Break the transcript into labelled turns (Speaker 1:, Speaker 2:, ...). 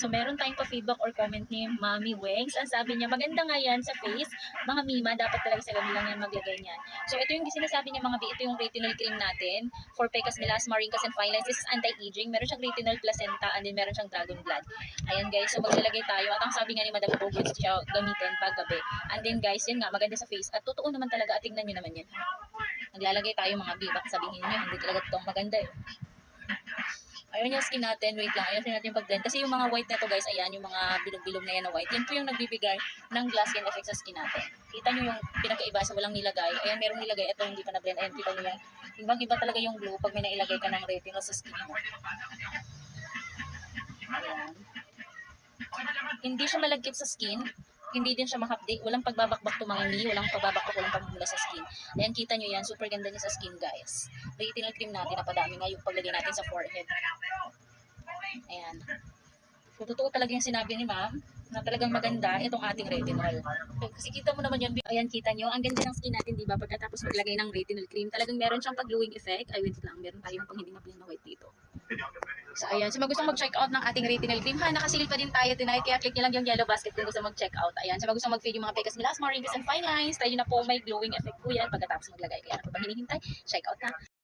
Speaker 1: So, meron tayong pa-feedback or comment ni Mami Wegs. Ang sabi niya, maganda nga yan sa face. Mga Mima, dapat talaga sa gabi lang yan maglagay niyan. So, ito yung sinasabi niya mga B, ito yung retinol cream natin for pecas, melasma, wrinkles, and fine lines. This is anti-aging. Meron siyang retinol placenta and then meron siyang dragon blood. Ayan guys, so maglalagay tayo. At ang sabi nga ni Madam po, good siya gamitin pag gabi. And then guys, yun nga, maganda sa face. At totoo naman talaga, at tignan nyo naman yan. Naglalagay tayo mga B, baka sabihin niyo, hindi talaga itong maganda eh. Ayun yung skin natin, wait lang, ayun natin yung pag-blend. Kasi yung mga white na to guys, ayan, yung mga bilog-bilog na yan na white, yan po yung nagbibigay ng glass skin effect sa skin natin. Kita nyo yung pinakaiba sa walang nilagay. Ayan, merong nilagay, ito hindi pa na-blend. Ayan, kita nyo yan. Ibang-iba talaga yung glow pag may nailagay ka ng retinol sa skin mo. Ayan. Hindi siya malagkit sa skin. Hindi din siya mahapdi. Walang pagbabakbak to mga ni. Walang pagbabakbak, walang pagmumula sa skin. Ayan, kita nyo yan. Super ganda niya sa skin, guys. Retinol cream natin. Napadami nga yung paglagay natin sa forehead. Ayan. So, totoo talaga yung sinabi ni ma'am na talagang maganda itong ating retinol. Kasi kita mo naman yan. Ayan, kita nyo. Ang ganda ng skin natin, diba? Pagkatapos maglagay ng retinol cream, talagang meron siyang pag-glowing effect. Ay, wait lang. Meron tayong pang hindi na-blend na white dito. So, ayan. So, gusto mag-check out ng ating retinol cream. Ha, nakasilip pa din tayo tonight. Kaya click nyo lang yung yellow basket kung gusto mag-check out. Ayan. So, gusto mag-fade yung mga pecas, melasma, wrinkles, and fine lines. Tayo na po may glowing effect po yan pagkatapos maglagay. Kaya, ano pa ba hinihintay? Check out na.